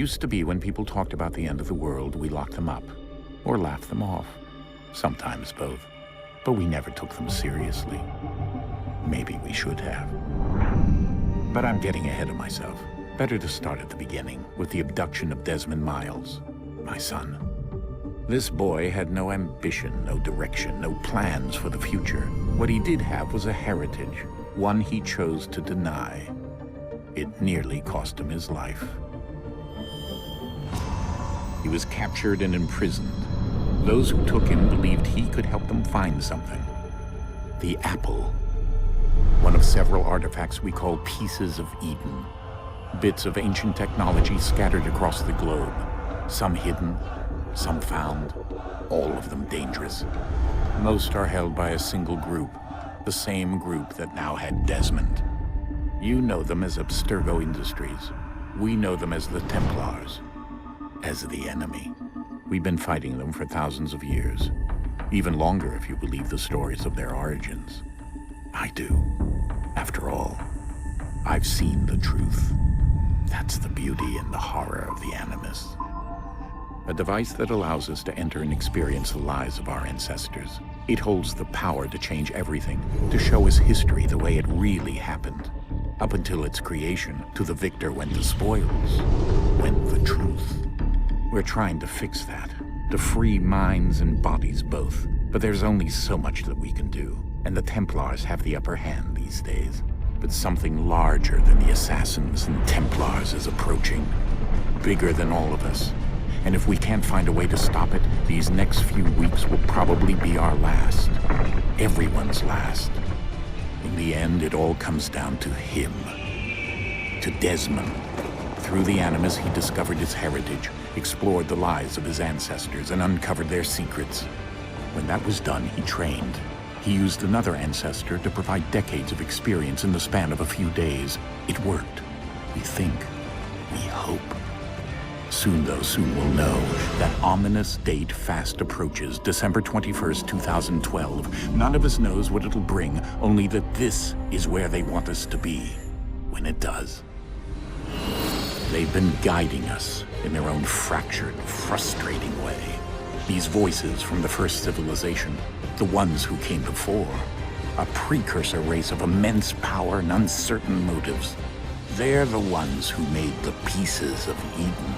used to be when people talked about the end of the world, we locked them up, or laughed them off. Sometimes both. But we never took them seriously. Maybe we should have. But I'm getting ahead of myself. Better to start at the beginning, with the abduction of Desmond Miles, my son. This boy had no ambition, no direction, no plans for the future. What he did have was a heritage, one he chose to deny. It nearly cost him his life. He was captured and imprisoned. Those who took him believed he could help them find something. The apple. One of several artifacts we call pieces of Eden. Bits of ancient technology scattered across the globe. Some hidden, some found, all of them dangerous. Most are held by a single group, the same group that now had Desmond. You know them as Abstergo Industries. We know them as the Templars, as the enemy. We've been fighting them for thousands of years, even longer if you believe the stories of their origins. I do. After all, I've seen the truth. That's the beauty and the horror of the Animus. A device that allows us to enter and experience the lives of our ancestors. It holds the power to change everything, to show us history the way it really happened. Up until its creation, to the victor went the spoils, went the truth. We're trying to fix that, to free minds and bodies both. But there's only so much that we can do, and the Templars have the upper hand these days. But something larger than the Assassins and Templars is approaching, bigger than all of us. And if we can't find a way to stop it, these next few weeks will probably be our last. Everyone's last. In the end, it all comes down to him. To Desmond. Through the Animus, he discovered his heritage, explored the lives of his ancestors, and uncovered their secrets. When that was done, he trained. He used another ancestor to provide decades of experience in the span of a few days. It worked. We think. We hope. Soon, though, soon we'll know. That ominous date fast approaches, December 21st, 2012. None of us knows what it'll bring, only that this is where they want us to be, when it does. They've been guiding us in their own fractured, frustrating way. These voices from the first civilization, the ones who came before, a precursor race of immense power and uncertain motives. They're the ones who made the pieces of Eden.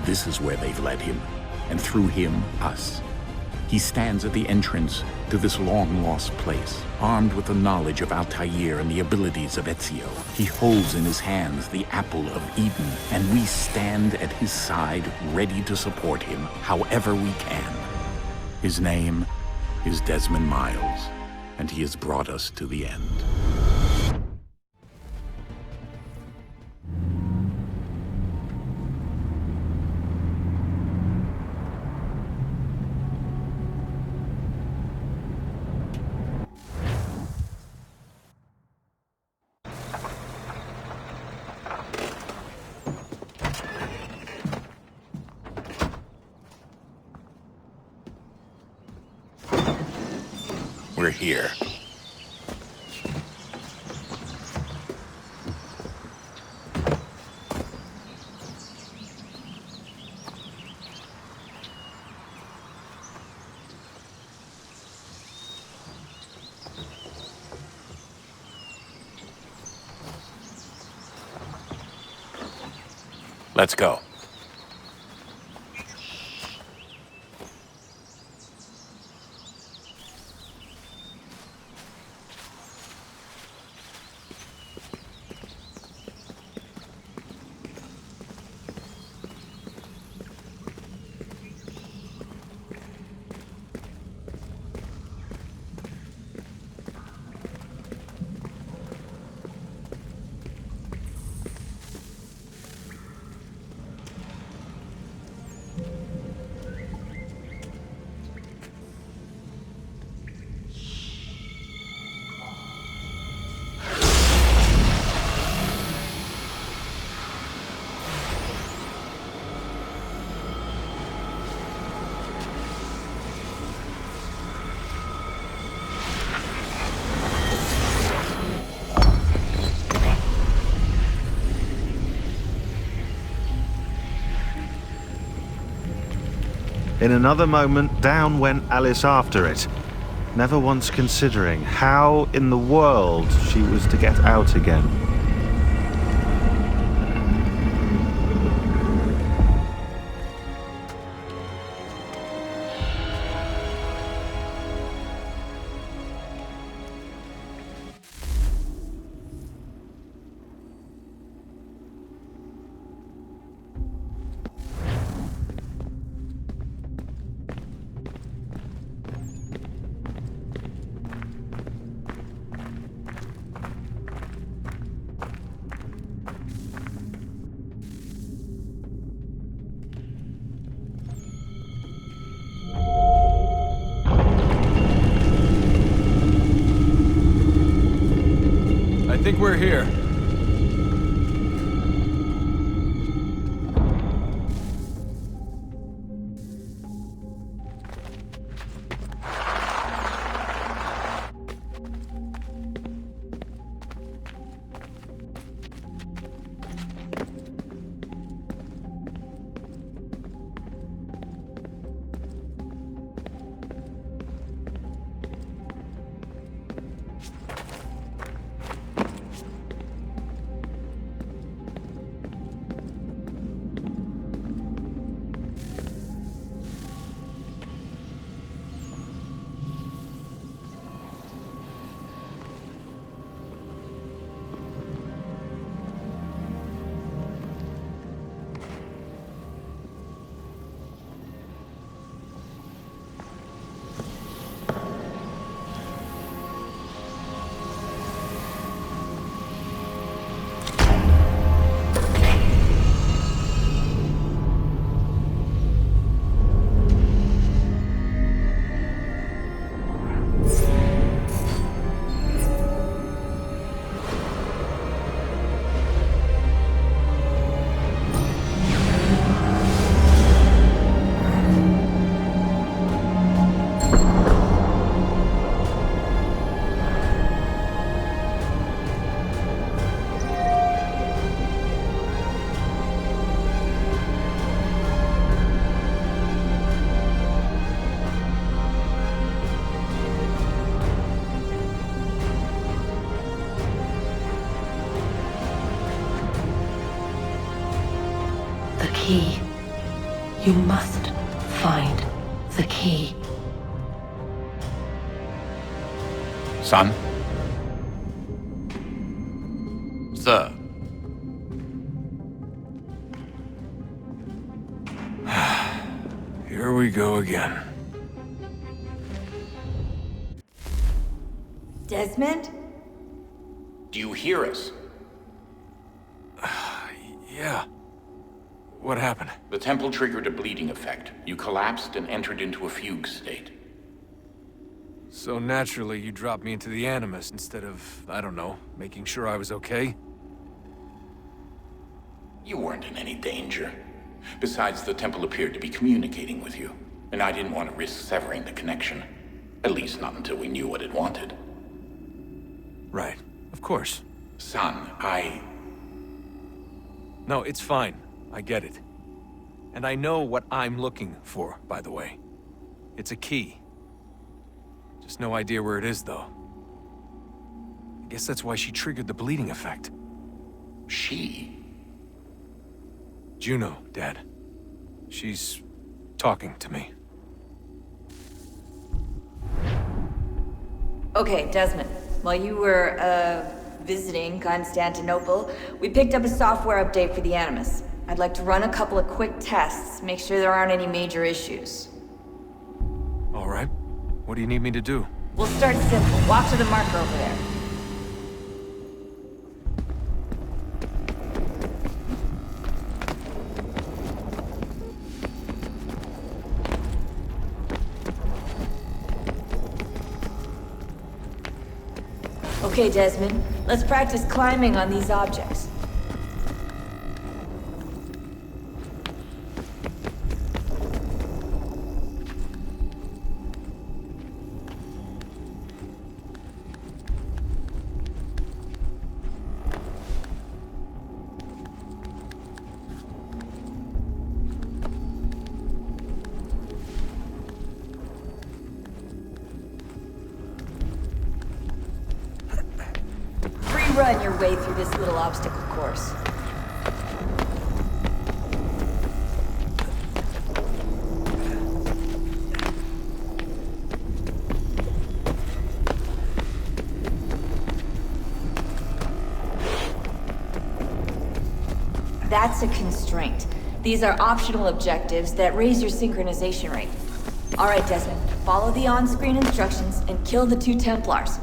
This is where they've led him, and through him, us. He stands at the entrance to this long-lost place, armed with the knowledge of Altair and the abilities of Ezio. He holds in his hands the apple of Eden, and we stand at his side, ready to support him however we can. His name is Desmond Miles, and he has brought us to the end. We're here. Let's go. In another moment, down went Alice after it, never once considering how in the world she was to get out again. I think we're here. The key. You must find the key. Son? Sir. Here we go again. Desmond? Do you hear us? Yeah. What happened? The temple triggered a bleeding effect. You collapsed and entered into a fugue state. So naturally, you dropped me into the Animus instead of, I don't know, making sure I was okay? You weren't in any danger. Besides, the temple appeared to be communicating with you, and I didn't want to risk severing the connection. At least not until we knew what it wanted. Right. Of course. Son, No, it's fine. I get it. And I know what I'm looking for, by the way. It's a key. Just no idea where it is, though. I guess that's why she triggered the bleeding effect. She? Juno, Dad. She's talking to me. Okay, Desmond. While you were, visiting Constantinople, we picked up a software update for the Animus. I'd like to run a couple of quick tests, make sure there aren't any major issues. All right. What do you need me to do? We'll start simple. Walk to the marker over there. Okay, Desmond. Let's practice climbing on these objects. run your way through this little obstacle course. That's a constraint. These are optional objectives that raise your synchronization rate. All right, Desmond, follow the on-screen instructions and kill the 2 Templars.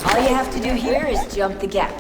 All you have to do here is jump the gap.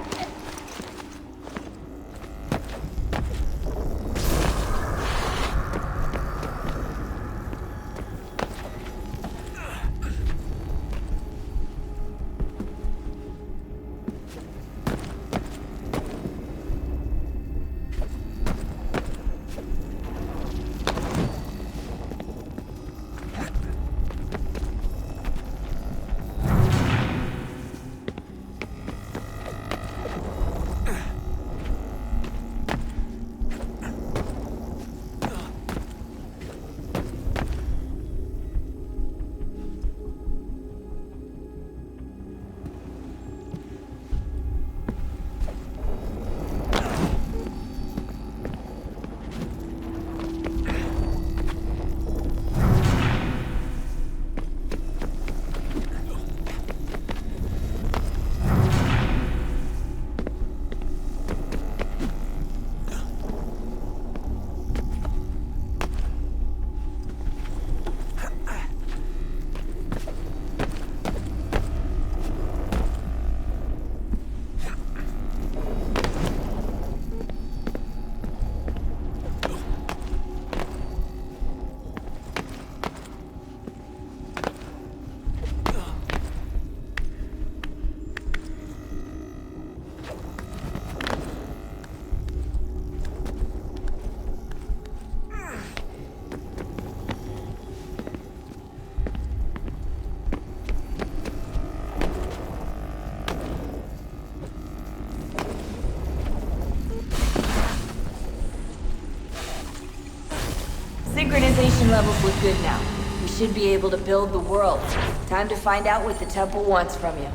Synchronization levels look good now. We should be able to build the world. Time to find out what the temple wants from you.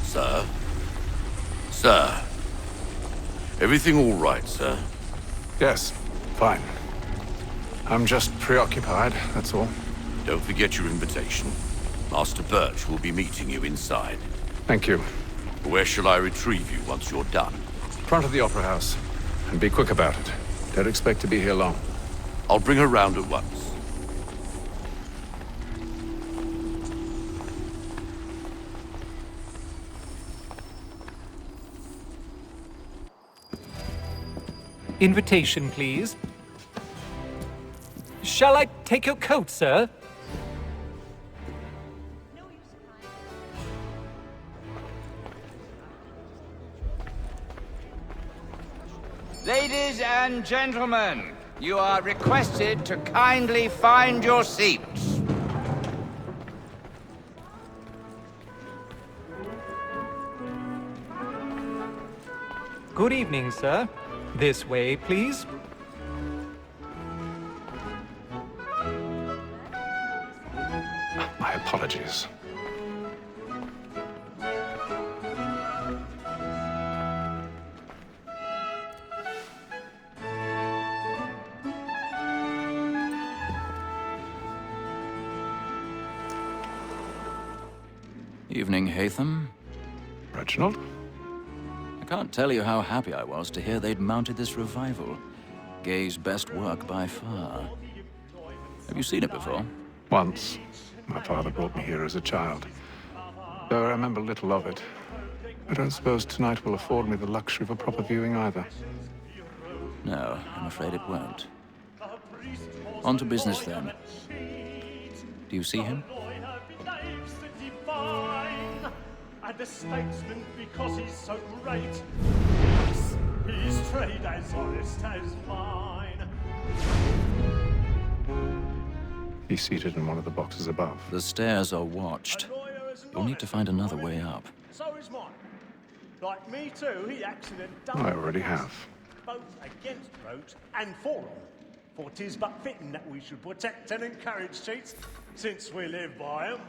Sir? Sir? Everything all right, sir? Yes, fine. I'm just preoccupied, that's all. Don't forget your invitation. Master Birch will be meeting you inside. Thank you. Where shall I retrieve you once you're done? Front of the Opera House. And be quick about it. Don't expect to be here long. I'll bring her round at once. Invitation, please. Shall I take your coat, sir? Ladies and gentlemen, you are requested to kindly find your seats. Good evening, sir. This way, please. My apologies. Evening, Hatham. Reginald? I can't tell you how happy I was to hear they'd mounted this revival. Gay's best work by far. Have you seen it before? Once. My father brought me here as a child. Though I remember little of it. I don't suppose tonight will afford me the luxury of a proper viewing either. No, I'm afraid it won't. On to business then. Do you see him? And the statesman because he's so great. His trade as honest as mine. He's seated in one of the boxes above. The stairs are watched. You'll need to find another way up. So is mine. Like me too, he acts in a double. I already have. Both against rogues and for them. For 'tis but fitting that we should protect and encourage cheats, since we live by 'em.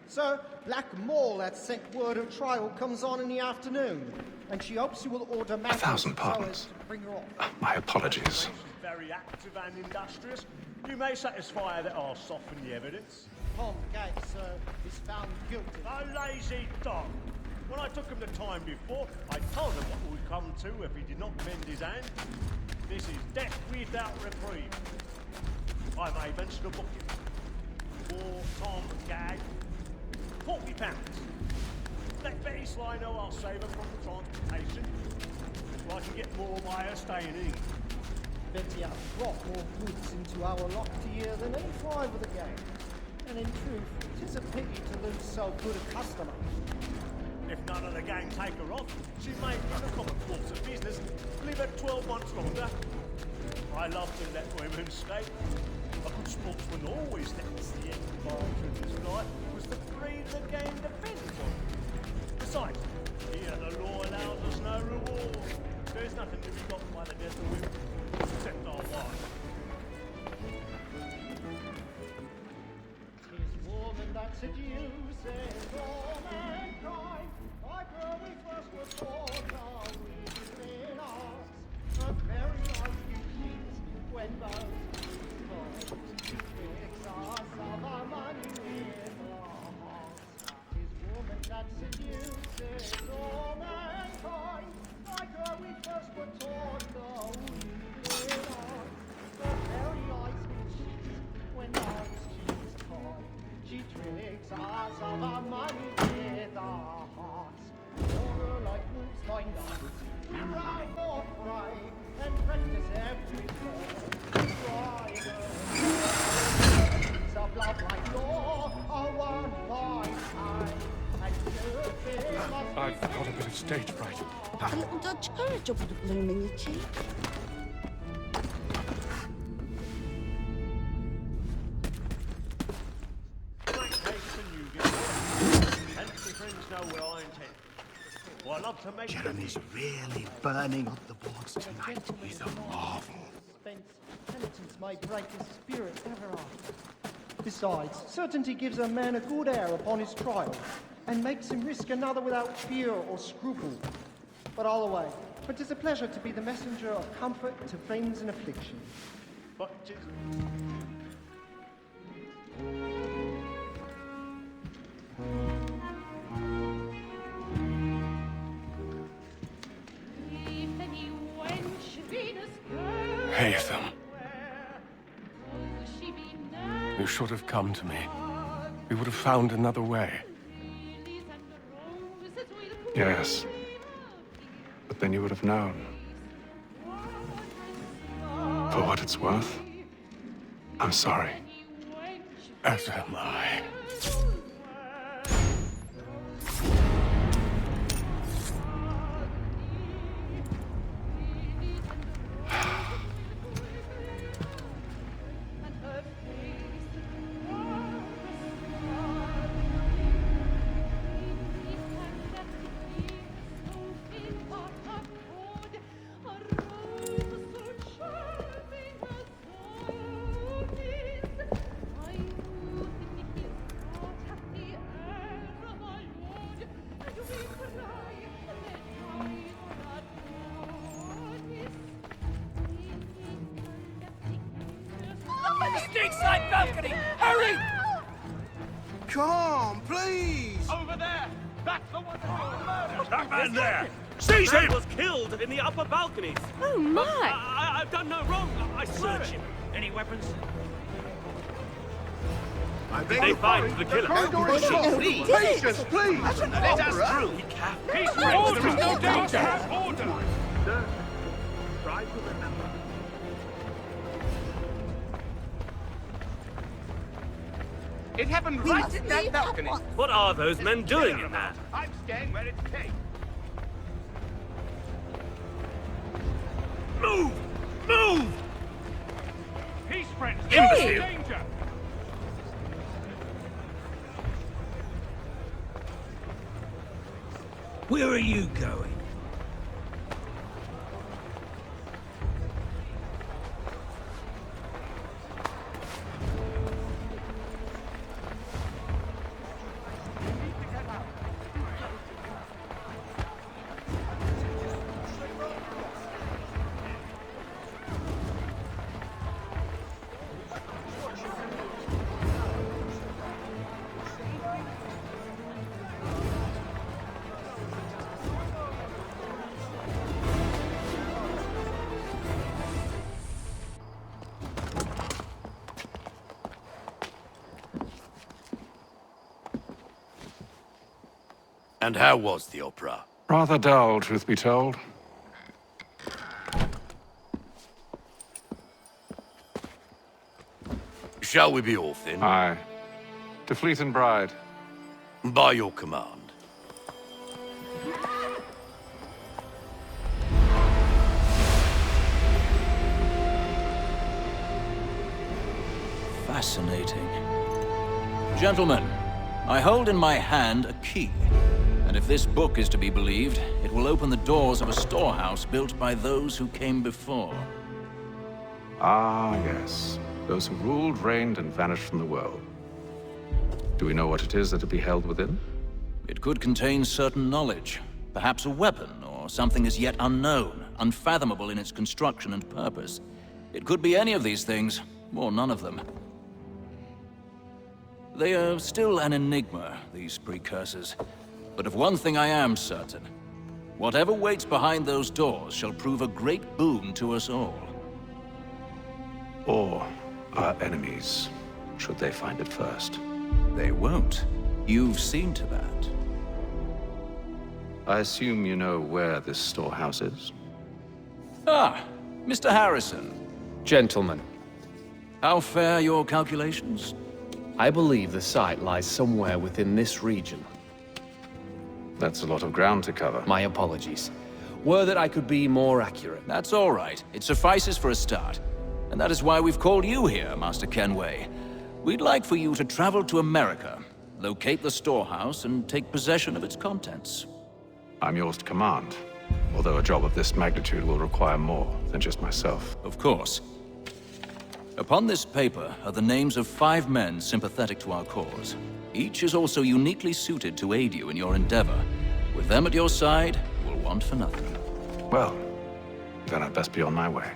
Sir, Black Mall had sent word her trial comes on in the afternoon, and she hopes you will order matters 1,000 pardons. so as to bring her off. My apologies. She's very active and industrious. You may satisfy her that I'll soften the evidence. Tom Gates, sir, is found guilty. A lazy dog. When I took him the time before, I told him what would come to if he did not mend his hand. This is death without reprieve. I may mention a booking. For Tom Gag, £40. Let Betty Sly know I'll save her from the transportation, so I can get more by her staying in. Betty has brought more goods into our lot here than any five of the gang. And in truth, 'tis a pity to lose so good a customer. If none of the gang take her off, she may, in the common course of business, live her 12 months longer. I love to let women escape. A good sportsman always lets the end of his life was the creed the game depends on. Besides, here the law allows us no reward. There's nothing to be got by the death of women, except our wives. Tis woman that seduces all mankind. Like her we first were taught, now we in us. A very life you cheat when both tricks us of our money with our hearts. Tis woman that seduces all mankind. Like her we first were taught, now we in us. The very eyes we cheat when both cheats coy. She tricks us of our money with our hearts. Horror like wolves find us. We ride or fry and practice every fall. Of love like law are one by side. And I've got a bit of stage fright. A little Dutch courage will put a bloom in your cheek. Jeremy's really burning up the boards tonight with a marvel. Penitence may break his spirit ever after. Besides, certainty gives a man a good air upon his trial, and makes him risk another without fear or scruple. But all away, for 'tis a pleasure to be the messenger of comfort to friends in affliction. But 'tis... Haytham. You should have come to me. We would have found another way. Yes. But then you would have known. For what it's worth, I'm sorry. As am I. Stateside balcony! Hurry! Come, please! Over there! That's the one that's That man there! Seize him! was killed in the upper balconies. Oh, my! I've done no wrong. I search him. Any weapons? They find the killer. Please, patience, please. Let us through. Peace, friends. There is no danger. Order. Sir, try to remember. It happened right in that balcony. What are those men doing in there? I'm staying where it's safe. Move! Move! Peace, friends. Imbecile! Danger. Where are you going? And how was the opera? Rather dull, truth be told. Shall we be off then? Aye. To Fleet and Bride. By your command. Fascinating. Gentlemen, I hold in my hand a key. And if this book is to be believed, it will open the doors of a storehouse built by those who came before. Ah, yes. Those who ruled, reigned, and vanished from the world. Do we know what it is that will be held within? It could contain certain knowledge, perhaps a weapon, or something as yet unknown, unfathomable in its construction and purpose. It could be any of these things, or none of them. They are still an enigma, these precursors. But of one thing I am certain. Whatever waits behind those doors shall prove a great boon to us all. Or our enemies, should they find it first. They won't. You've seen to that. I assume you know where this storehouse is? Ah, Mr. Harrison. Gentlemen, How fare your calculations? I believe the site lies somewhere within this region. That's a lot of ground to cover. My apologies. Were that I could be more accurate. That's all right. It suffices for a start. And that is why we've called you here, Master Kenway. We'd like for you to travel to America, locate the storehouse, and take possession of its contents. I'm yours to command, although a job of this magnitude will require more than just myself. Of course. Upon this paper are the names of 5 men sympathetic to our cause. Each is also uniquely suited to aid you in your endeavor. With them at your side, we'll want for nothing. Well, then I'd best be on my way.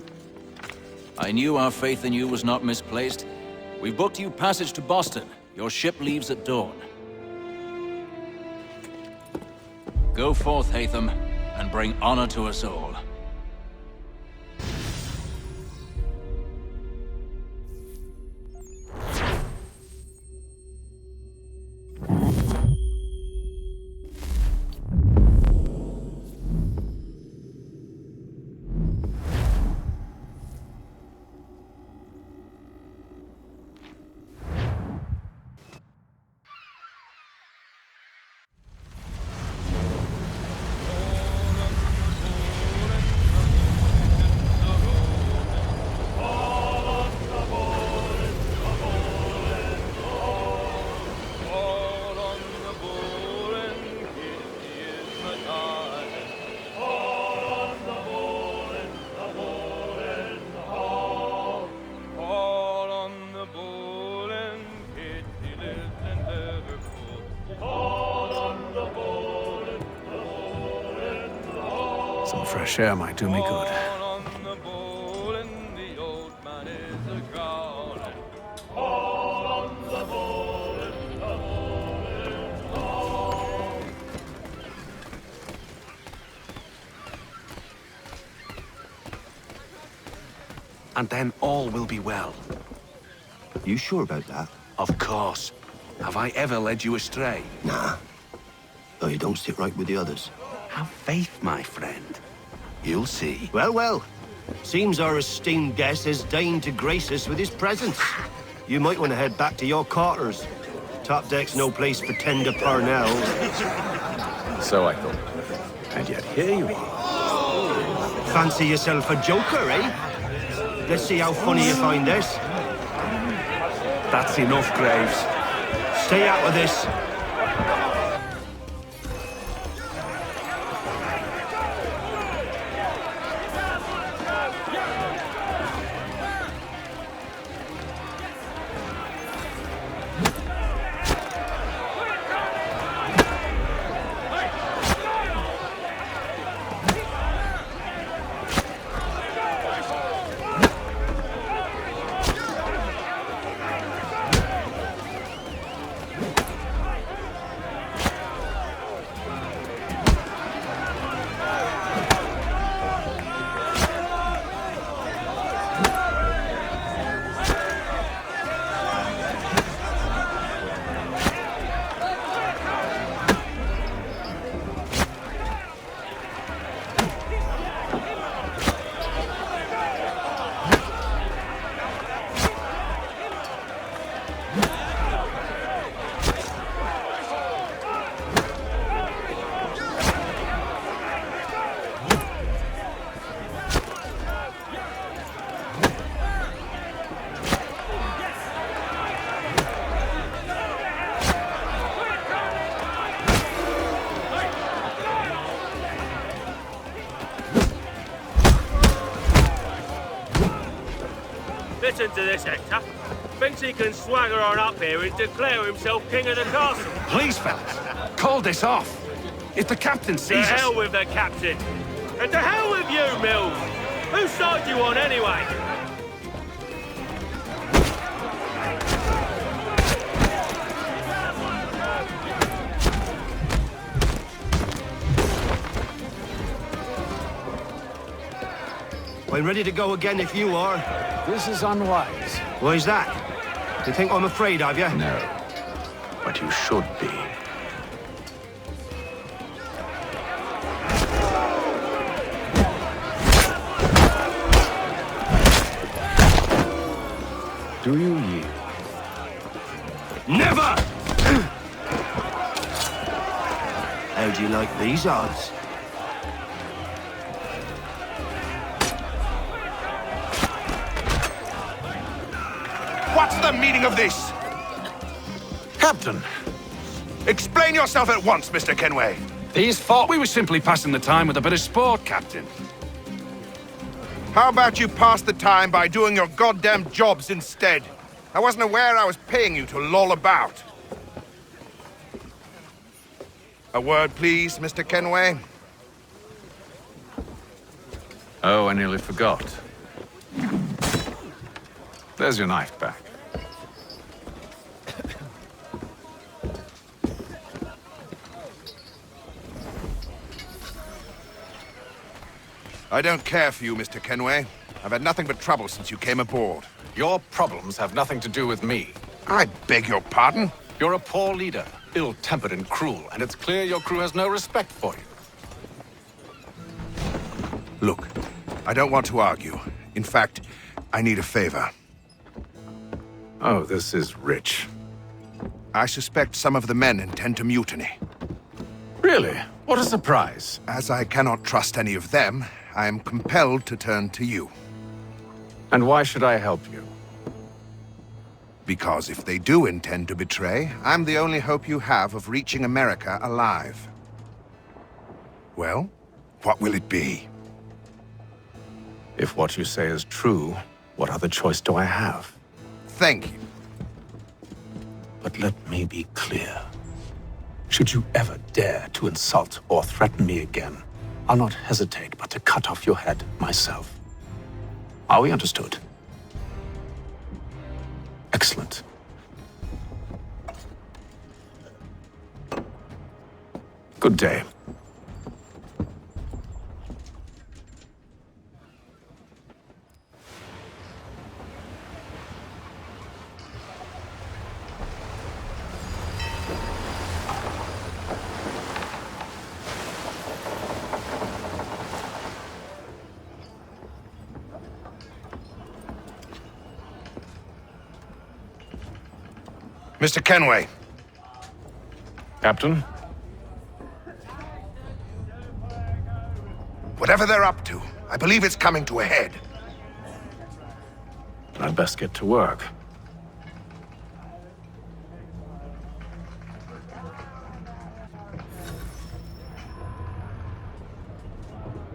I knew our faith in you was not misplaced. We've booked you passage to Boston. Your ship leaves at dawn. Go forth, Hatham, and bring honor to us all. Some fresh air might do me good. And then all will be well. You sure about that? Of course. Have I ever led you astray? Nah. Oh, you don't sit right with the others. Have faith, my friend. You'll see. Well, well. Seems our esteemed guest has deigned to grace us with his presence. You might want to head back to your quarters. Top deck's no place for tender parnells. So I thought. And yet here you are. Fancy yourself a joker, eh? Let's see how funny you find this. That's enough, Graves. Stay out of this. Listen to this, Hector. Thinks he can swagger on up here and declare himself king of the castle. Please, fellas, call this off. If the captain To sees us... hell with the captain. And to hell with you, Mills. Whose side you on, anyway? I'm ready to go again if you are. This is unwise. Why's that? You think I'm afraid of you? No. But you should be. Do you yield? Never! How do you like these odds? What's the meaning of this? Captain, explain yourself at once, Mr. Kenway. These thought we were simply passing the time with a bit of sport, Captain. How about you pass the time by doing your goddamn jobs instead? I wasn't aware I was paying you to loll about. A word, please, Mr. Kenway. Oh, I nearly forgot. There's your knife back. I don't care for you, Mr. Kenway. I've had nothing but trouble since you came aboard. Your problems have nothing to do with me. I beg your pardon? You're a poor leader, ill-tempered and cruel, and it's clear your crew has no respect for you. Look, I don't want to argue. In fact, I need a favor. Oh, this is rich. I suspect some of the men intend to mutiny. Really? What a surprise. As I cannot trust any of them, I am compelled to turn to you. And why should I help you? Because if they do intend to betray, I'm the only hope you have of reaching America alive. Well, what will it be? If what you say is true, what other choice do I have? Thank you. But let me be clear. Should you ever dare to insult or threaten me again, I'll not hesitate but to cut off your head myself. Are we understood? Excellent. Good day. Mr. Kenway. Captain? Whatever they're up to, I believe it's coming to a head. I'd best get to work.